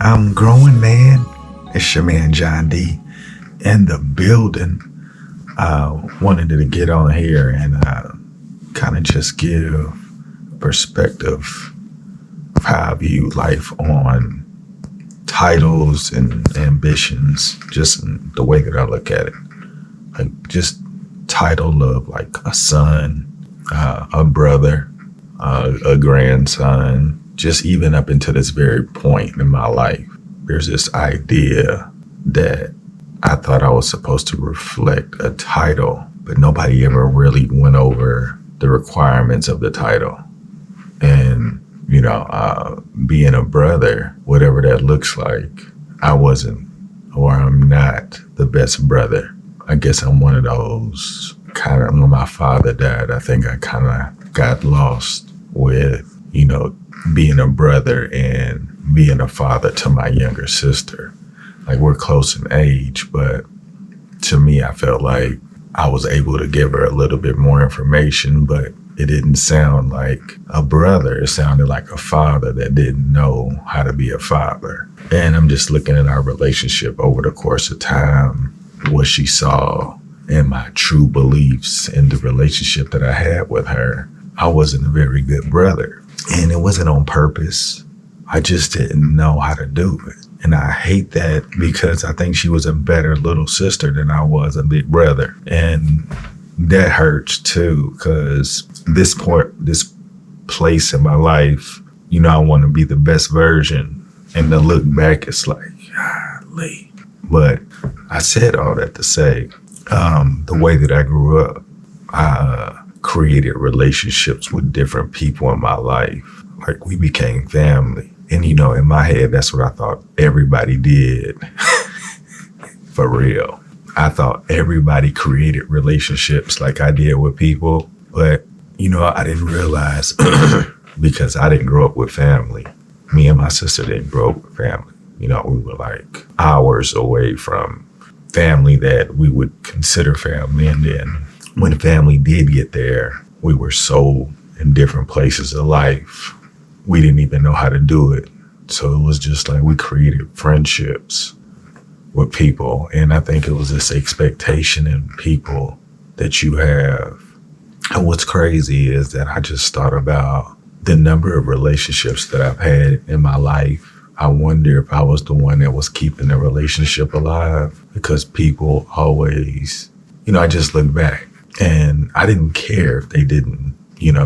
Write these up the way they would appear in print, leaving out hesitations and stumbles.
I'm growing man. It's your man John D in the building. Wanted to get on here and kind of just give perspective of how I view life on titles and ambitions, just in the way that I look at it. Like just title of like a son, a brother, a grandson, just even up until this very point in my life. There's this idea that I thought I was supposed to reflect a title, but nobody ever really went over the requirements of the title. And, being a brother, whatever that looks like, I wasn't, or I'm not the best brother. I guess I'm one of those kind of, when my father died, I think I kind of got lost with, being a brother and being a father to my younger sister. Like, we're close in age, but to me, I felt like I was able to give her a little bit more information, but it didn't sound like a brother. It sounded like a father that didn't know how to be a father. And I'm just looking at our relationship over the course of time, what she saw and my true beliefs in the relationship that I had with her. I wasn't a very good brother, and it wasn't on purpose. I just didn't know how to do it. And I hate that because I think she was a better little sister than I was a big brother. And that hurts too, because this place in my life, I want to be the best version. And to look back, it's like, golly. But I said all that to say, the way that I grew up, I created relationships with different people in my life. Like, we became family. And, in my head, that's what I thought everybody did. For real. I thought everybody created relationships like I did with people. But, I didn't realize because I didn't grow up with family. Me and my sister didn't grow up with family. We were like hours away from family that we would consider family. And then when family did get there, we were so in different places of life. We didn't even know how to do it. So it was just like we created friendships with people. And I think it was this expectation in people that you have. And what's crazy is that I just thought about the number of relationships that I've had in my life. I wonder if I was the one that was keeping the relationship alive, because people always, I just look back and I didn't care if they didn't,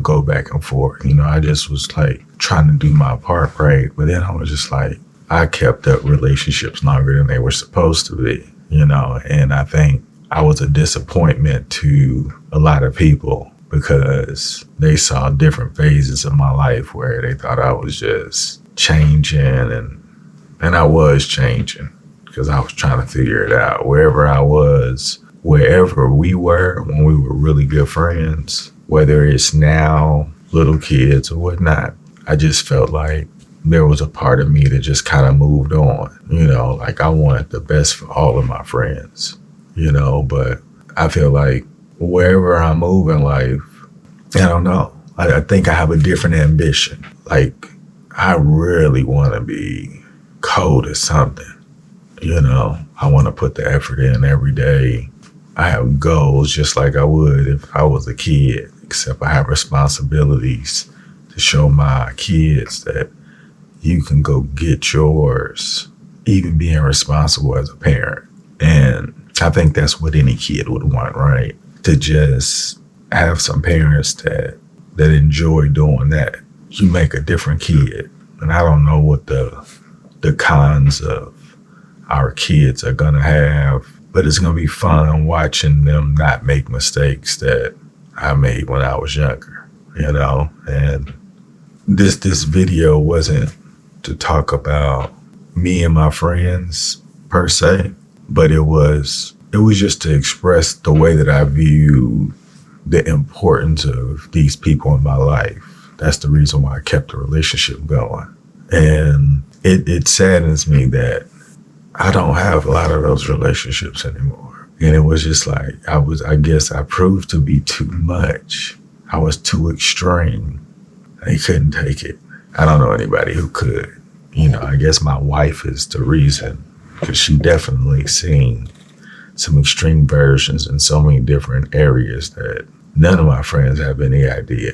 go back and forth. I just was like trying to do my part, right? But then I was just like, I kept up relationships longer than they were supposed to be, and I think I was a disappointment to a lot of people because they saw different phases of my life where they thought I was just changing, and I was changing because I was trying to figure it out. Wherever I was, wherever we were when we were really good friends, whether it's now little kids or whatnot, I just felt like there was a part of me that just kind of moved on. Like I wanted the best for all of my friends, but I feel like wherever I move in life, I don't know. I think I have a different ambition. Like, I really want to be cold at something. I want to put the effort in every day. I have goals just like I would if I was a kid, except I have responsibilities to show my kids that you can go get yours, even being responsible as a parent. And I think that's what any kid would want, right? To just have some parents that enjoy doing that. You make a different kid. And I don't know what the cons of our kids are gonna have, but it's gonna be fun watching them not make mistakes that I made when I was younger, And this video wasn't to talk about me and my friends per se, but it was just to express the way that I view the importance of these people in my life. That's the reason why I kept the relationship going. And it saddens me that I don't have a lot of those relationships anymore. And it was just like, I guess I proved to be too much. I was too extreme. They couldn't take it. I don't know anybody who could, I guess my wife is the reason, because she definitely seen some extreme versions in so many different areas that none of my friends have any idea,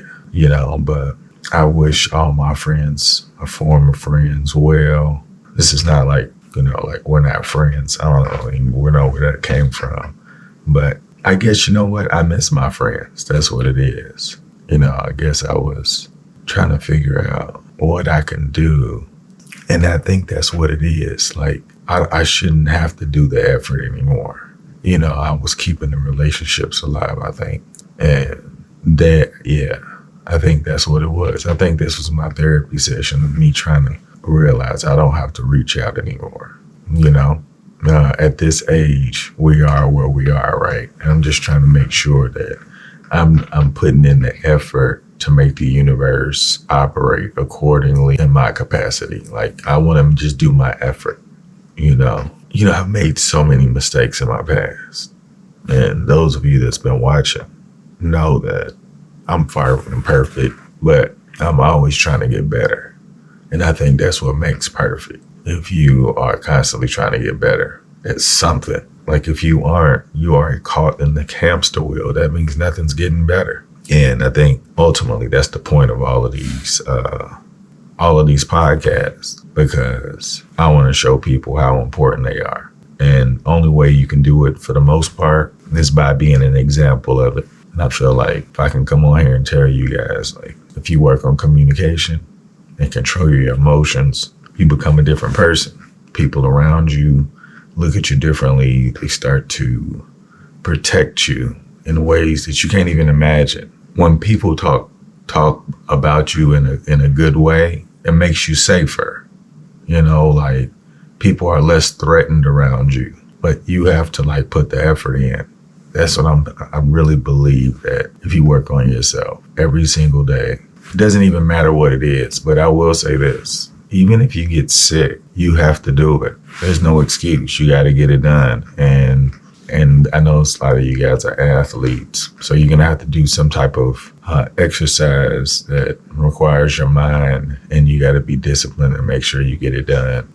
but I wish all my friends, my former friends, well. This is not like, like we're not friends. I don't even know where that came from. But I guess, you know what? I miss my friends. That's what it is. I guess I was trying to figure out what I can do. And I think that's what it is. Like, I shouldn't have to do the effort anymore. I was keeping the relationships alive, I think. And I think that's what it was. I think this was my therapy session of me trying to realize I don't have to reach out anymore. At this age, we are where we are, right? And I'm just trying to make sure that I'm putting in the effort to make the universe operate accordingly in my capacity. Like, I want to just do my effort, I've made so many mistakes in my past. And those of you that's been watching know that I'm far from perfect, but I'm always trying to get better. And I think that's what makes perfect. If you are constantly trying to get better at something, like if you aren't, you are caught in the hamster wheel. That means nothing's getting better. And I think ultimately that's the point of all of these podcasts, because I want to show people how important they are. And only way you can do it for the most part is by being an example of it. And I feel like if I can come on here and tell you guys, like, if you work on communication and control your emotions, you become a different person. People around you look at you differently. They start to protect you in ways that you can't even imagine. When people talk about you in a good way, it makes you safer. Like, people are less threatened around you, but you have to like put the effort in. That's what I really believe, that if you work on yourself every single day, it doesn't even matter what it is. But I will say this, even if you get sick, you have to do it. There's no excuse. You got to get it done. And I know a lot of you guys are athletes, so you're going to have to do some type of exercise that requires your mind, and you got to be disciplined and make sure you get it done.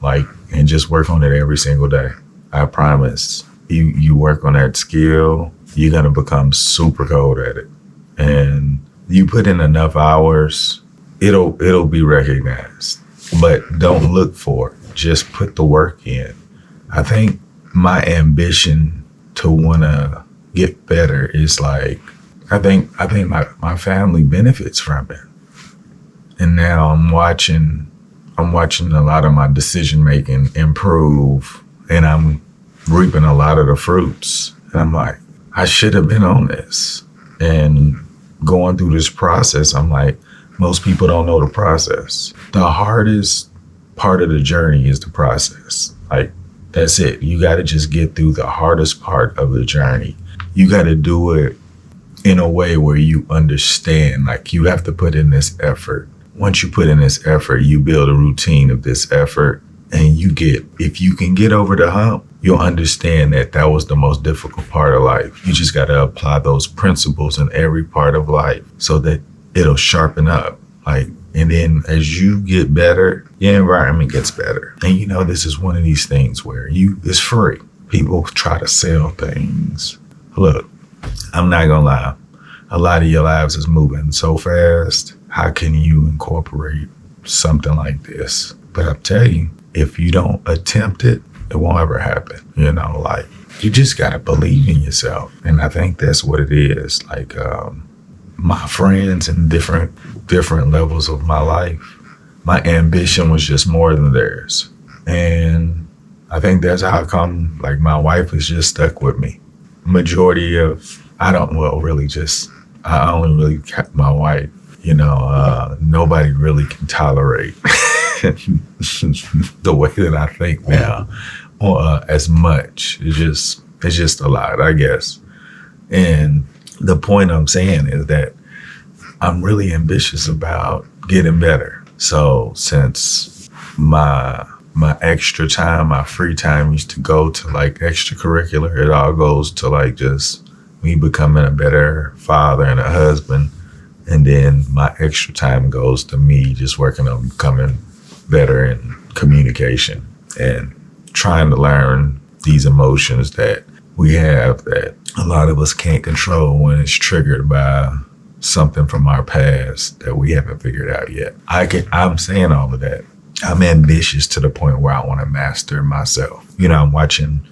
And just work on it every single day. I promise. You work on that skill, you're going to become super cold at it. And you put in enough hours, it'll be recognized. But don't look for it. Just put the work in. I think my ambition to want to get better is like, I think my family benefits from it. And now I'm watching a lot of my decision making improve, and I'm reaping a lot of the fruits. And I'm like, I should have been on this. And going through this process, I'm like, most people don't know the process. The hardest part of the journey is the process. Like, that's it. You got to just get through the hardest part of the journey. You got to do it in a way where you understand, like, you have to put in this effort. Once you put in this effort, you build a routine of this effort, and if you can get over the hump, you'll understand that was the most difficult part of life. You just got to apply those principles in every part of life so that it'll sharpen up. And then as you get better, your environment gets better. And this is one of these things where it's free. People try to sell things. Look, I'm not gonna lie. A lot of your lives is moving so fast. How can you incorporate something like this? But I'll tell you, if you don't attempt it, it won't ever happen. You just gotta believe in yourself. And I think that's what it is. My friends in different levels of my life, my ambition was just more than theirs. And I think that's how come, my wife is just stuck with me. Majority of, I only really kept my wife. Nobody really can tolerate the way that I think now, as much. It's just a lot, I guess. And the point I'm saying is that I'm really ambitious about getting better. So since my extra time, my free time used to go to extracurricular, it all goes to just me becoming a better father and a husband. And then my extra time goes to me just working on becoming better in communication and trying to learn these emotions that we have that a lot of us can't control when it's triggered by something from our past that we haven't figured out yet. I'm saying all of that. I'm ambitious to the point where I want to master myself. I'm watching,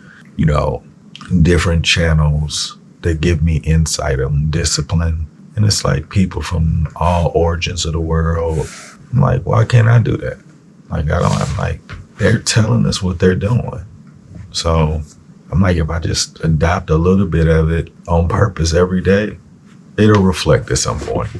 different channels that give me insight on discipline. And it's like people from all origins of the world. I'm like, why can't I do that? They're telling us what they're doing. So I'm like, if I just adopt a little bit of it on purpose every day, it'll reflect at some point.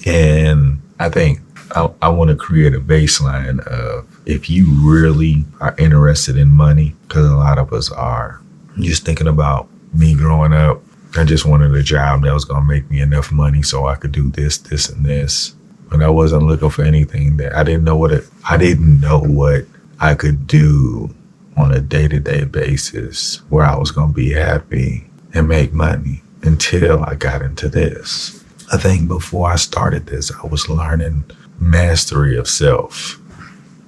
And I think I want to create a baseline of, if you really are interested in money, because a lot of us are, just thinking about me growing up, I just wanted a job that was going to make me enough money so I could do this, this, and this. But I wasn't looking for anything that I didn't know what I could do on a day-to-day basis where I was going to be happy and make money until I got into this. I think before I started this, I was learning mastery of self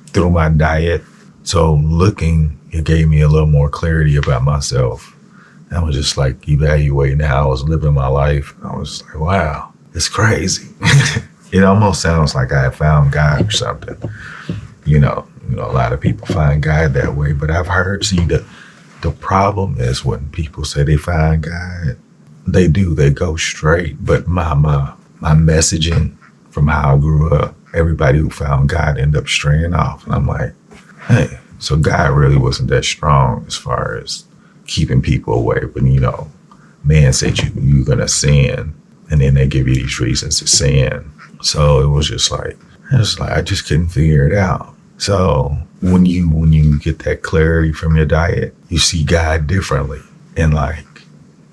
through my diet. So it gave me a little more clarity about myself. I was just like evaluating how I was living my life. I was like, wow, it's crazy. It almost sounds like I had found God or something. A lot of people find God that way, but I've heard, the problem is when people say they find God, they go straight. But my messaging from how I grew up, everybody who found God ended up straying off. And I'm like, hey, so God really wasn't that strong as far as keeping people away. But, man said you're going to sin. And then they give you these reasons to sin. So it was just like, I just couldn't figure it out. So when you get that clarity from your diet, you see God differently. And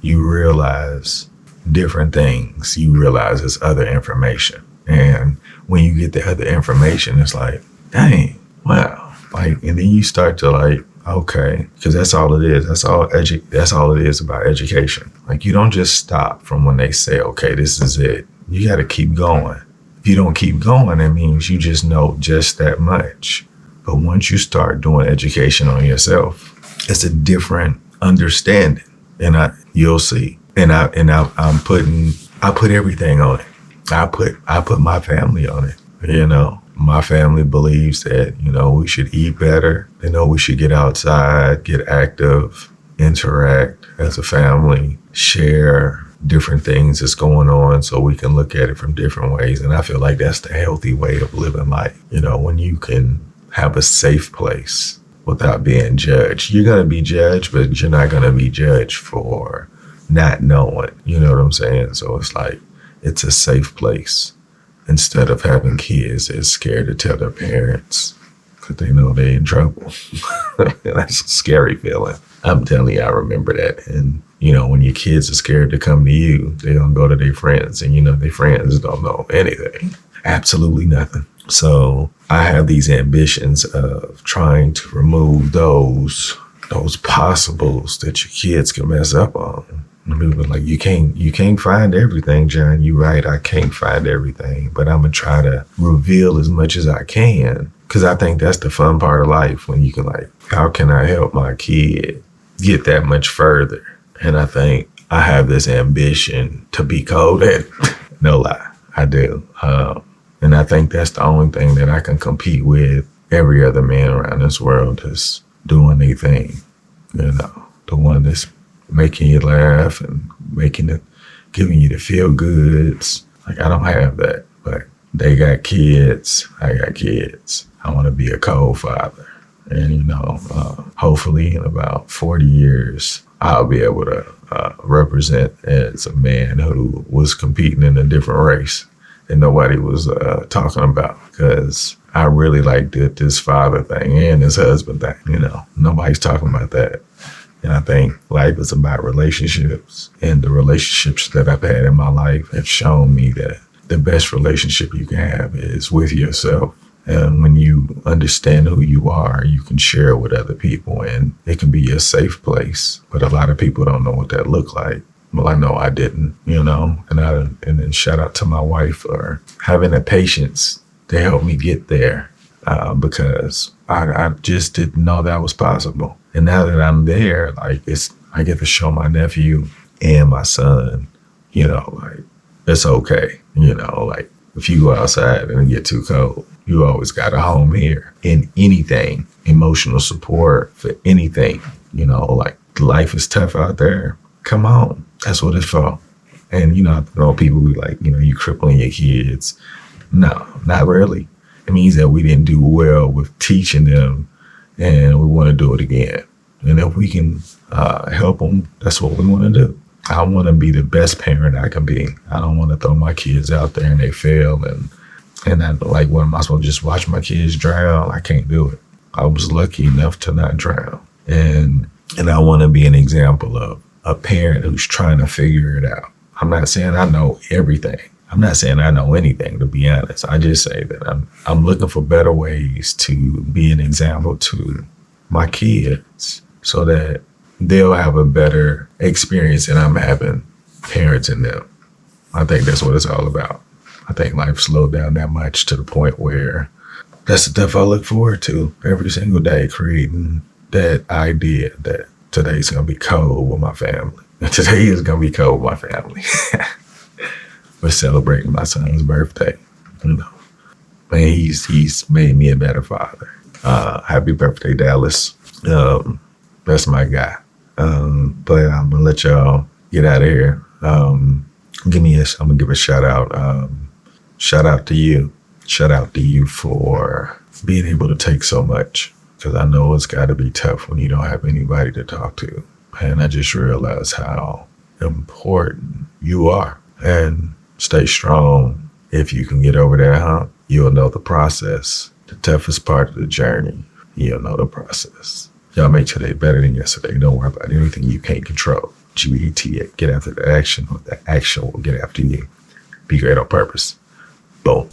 you realize different things. You realize there's other information. And when you get the other information, it's like, dang, wow. And then you start to okay, because that's all it is. That's all it is about education. You don't just stop from when they say, okay, this is it. You got to keep going. If you don't keep going, it means you just know just that much. But once you start doing education on yourself, it's a different understanding, and you'll see. And I put everything on it. I put my family on it. My family believes that, we should eat better. They know we should get outside, get active, interact as a family, share different things that's going on so we can look at it from different ways. And I feel like that's the healthy way of living life. When you can have a safe place without being judged. You're going to be judged, but you're not going to be judged for not knowing. You know what I'm saying? So it's a safe place. Instead of having kids that's scared to tell their parents because they know they're in trouble. That's a scary feeling. I'm telling you, I remember that. And, when your kids are scared to come to you, they don't go to their friends. And, their friends don't know anything. Absolutely nothing. So I have these ambitions of trying to remove those possibles that your kids can mess up on. And people are like, you can't find everything, John. You're right, I can't find everything. But I'm going to try to reveal as much as I can. Because I think that's the fun part of life, when you can how can I help my kid get that much further? And I think I have this ambition to be cold at it. No lie, I do. And I think that's the only thing that I can compete with every other man around this world that's doing their thing. The one that's making you laugh and giving you the feel goods. I don't have that, but they got kids. I got kids. I want to be a co-father. And, hopefully in about 40 years, I'll be able to represent as a man who was competing in a different race that nobody was talking about, because I really like this father thing and this husband thing. Nobody's talking about that. And I think life is about relationships, and the relationships that I've had in my life have shown me that the best relationship you can have is with yourself. And when you understand who you are, you can share it with other people, and it can be a safe place. But a lot of people don't know what that looked like. Well, I know I didn't, and then shout out to my wife for having the patience to help me get there. because I just didn't know that was possible. And now that I'm there, like I get to show my nephew and my son, like it's okay. Like if you go outside and it get too cold, you always got a home here. In anything, emotional support for anything, like life is tough out there. Come on, that's what it's for. And I know people be like, you crippling your kids. No, not really. It means that we didn't do well with teaching them, and we want to do it again. And if we can help them, that's what we want to do. I want to be the best parent I can be. I don't want to throw my kids out there and they fail. And I, like, what am I supposed to just watch my kids drown? I can't do it. I was lucky enough to not drown. And I want to be an example of a parent who's trying to figure it out. I'm not saying I know everything. I'm not saying I know anything, to be honest. I just say that I'm looking for better ways to be an example to my kids so that they'll have a better experience than I'm having parenting them. I think that's what it's all about. I think life slowed down that much to the point where that's the stuff I look forward to every single day, creating that idea that today's going to be cold with my family. And today is going to be cold with my family. We're celebrating my son's birthday, And he's made me a better father. Happy birthday, Dallas. That's my guy. But I'm gonna let y'all get out of here. I'm gonna give a shout out. Shout out to you. Shout out to you for being able to take so much. Because I know it's got to be tough when you don't have anybody to talk to. And I just realized how important you are. And stay strong. If you can get over that hump, you'll know the process. The toughest part of the journey, you'll know the process. Y'all make today better than yesterday. Don't worry about anything you can't control. GETA, get after the action, or the action will get after you. Be great on purpose. Boom.